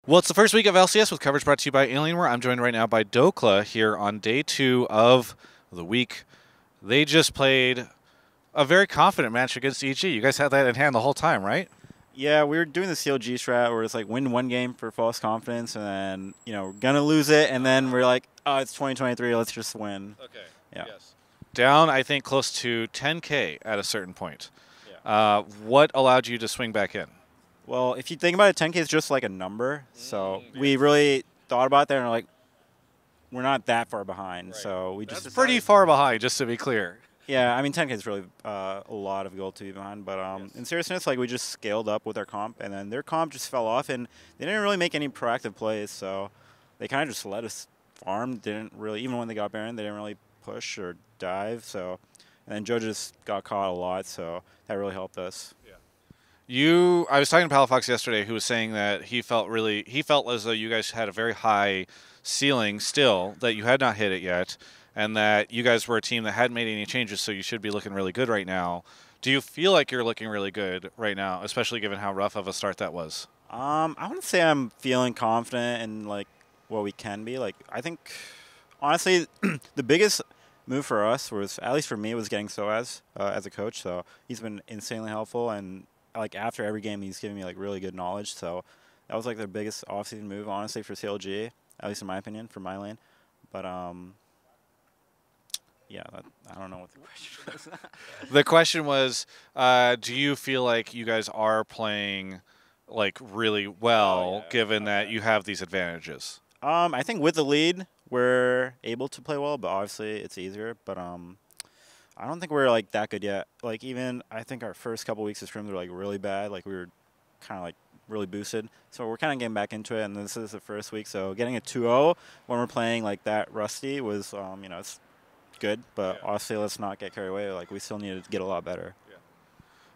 Well, it's the first week of LCS with coverage brought to you by Alienware. I'm joined right now by Dhokla here on day 2 of the week. They just played a very confident match against EG. You guys had that in hand the whole time, right? Yeah, we were doing the CLG strat where it's like win one game for false confidence, and then we're gonna lose it, and then we're like, oh, it's 2023, let's just win. Okay. Yeah. Yes. Down, I think, close to 10K at a certain point. Yeah. What allowed you to swing back in? Well, if you think about it, 10K is just like a number, so we really thought about that, and we're like, we're not that far behind, so we just That's pretty far behind, just to be clear. Yeah, I mean, 10K is really a lot of gold to be behind, but in seriousness, like we just scaled up with our comp, and then their comp just fell off, and they didn't really make any proactive plays, so they kind of just let us farm. Didn't really, even when they got Baron, they didn't really push or dive. So, and then Joe just got caught a lot, so that really helped us. Yeah. I was talking to Palafox yesterday, who was saying that he felt as though you guys had a very high ceiling still, that you had not hit it yet, and that you guys were a team that hadn't made any changes, so you should be looking really good right now. Do you feel like you're looking really good right now, especially given how rough of a start that was? I wouldn't say I'm feeling confident in like what we can be. Like I think, honestly, the biggest move for us was, at least for me, was getting Soaz as a coach. So he's been insanely helpful, and like after every game, he's giving me like really good knowledge. So that was like their biggest offseason move, honestly, for CLG, at least in my opinion, for my lane. But yeah, I don't know what the question was. The question was, do you feel like you guys are playing like really well, given that you have these advantages? I think with the lead, we're able to play well, but obviously it's easier. But I don't think we're like that good yet. Like even I think our first couple weeks of scrims were like really bad. Like we were kind of like really boosted. So we're kind of getting back into it, and this is the first week. So getting a 2-0 when we're playing like that rusty was, it's good. But obviously, let's not get carried away. Like we still need to get a lot better.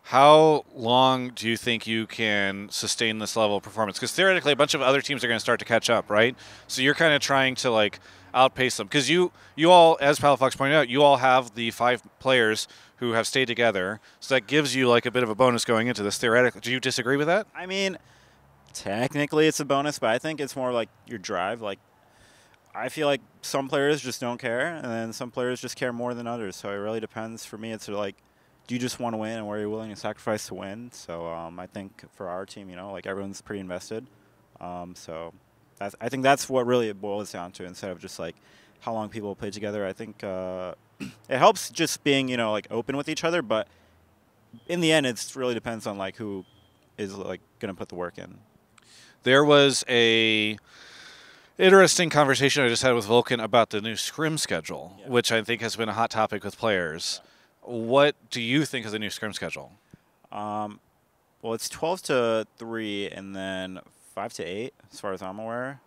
How long do you think you can sustain this level of performance? Because theoretically, a bunch of other teams are going to start to catch up, right? So you're kind of trying to like outpace them. Because you all, as Palafox pointed out, you all have the 5 players who have stayed together. So that gives you like a bit of a bonus going into this theoretically. Do you disagree with that? I mean, technically it's a bonus, but I think it's more like your drive. Like I feel like some players just don't care, and then some players just care more than others. So it really depends. For me, it's like, do you just want to win, and where you're willing to sacrifice to win? So I think for our team, like everyone's pretty invested. So I think that's what really it boils down to, instead of just like how long people play together. I think it helps just being like open with each other, but in the end, it really depends on like who is like gonna put the work in. There was a interesting conversation I just had with Vulcan about the new scrim schedule, which I think has been a hot topic with players. What do you think of the new scrim schedule? Well, it's 12 to 3 and then 5 to 8, as far as I'm aware.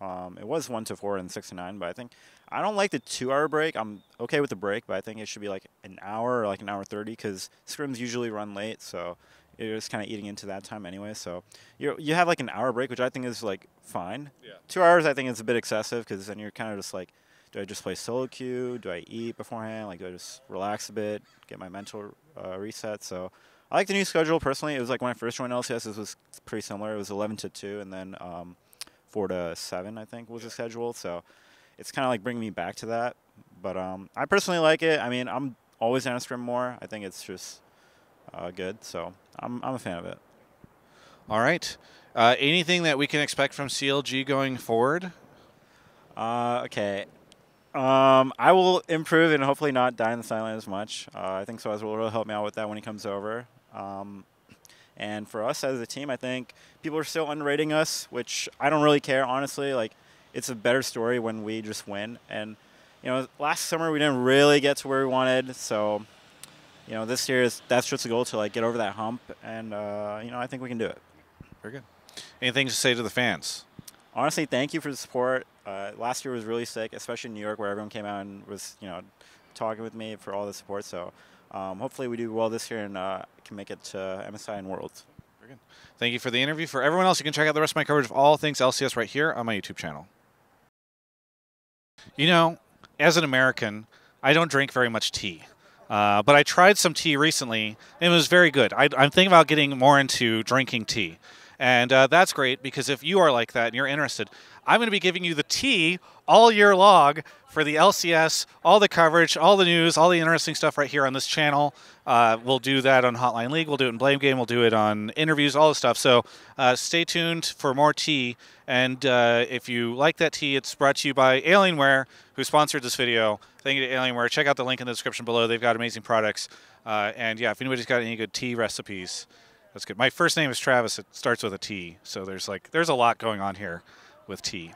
It was 1 to 4 and 6 to 9, but I think I don't like the 2-hour break. I'm okay with the break, but I think it should be like an hour or like an hour 30, because scrims usually run late, so you're just kind of eating into that time anyway. So you have like an hour break, which I think is like fine. Yeah. 2 hours I think is a bit excessive, because then you're kind of just like, do I just play solo queue? Do I eat beforehand? Like, do I just relax a bit, get my mental reset? So I like the new schedule personally. It was like when I first joined LCS, it was pretty similar. It was 11 to 2, and then 4 to 7, I think, was the schedule. So it's kind of like bringing me back to that. But I personally like it. I mean, I'm always down to scrim more. I think it's just good. So I'm a fan of it. All right. Anything that we can expect from CLG going forward? Okay. I will improve and hopefully not die in the silent as much. I think Soaz will really help me out with that when he comes over. And for us as a team, I think people are still underrating us, which I don't really care, honestly. Like, it's a better story when we just win. And, last summer we didn't really get to where we wanted. So, this year that's just a goal to like get over that hump. And, I think we can do it. Very good. Anything to say to the fans? Honestly, thank you for the support. Last year was really sick, especially in New York, where everyone came out and was, talking with me for all the support. So hopefully we do well this year and can make it to MSI and Worlds. Very good. Thank you for the interview. For everyone else, you can check out the rest of my coverage of all things LCS right here on my YouTube channel. As an American, I don't drink very much tea. But I tried some tea recently, and it was very good. I'm thinking about getting more into drinking tea. And that's great because if you are like that and you're interested, I'm going to be giving you the tea all year long for the LCS, all the coverage, all the news, all the interesting stuff right here on this channel. We'll do that on Hotline League. We'll do it in Blame Game. We'll do it on interviews, all the stuff. So stay tuned for more tea. And if you like that tea, it's brought to you by Alienware, who sponsored this video. Thank you to Alienware. Check out the link in the description below. They've got amazing products. And yeah, if anybody's got any good tea recipes, that's good. My first name is Travis. It starts with a T. So there's a lot going on here with tea.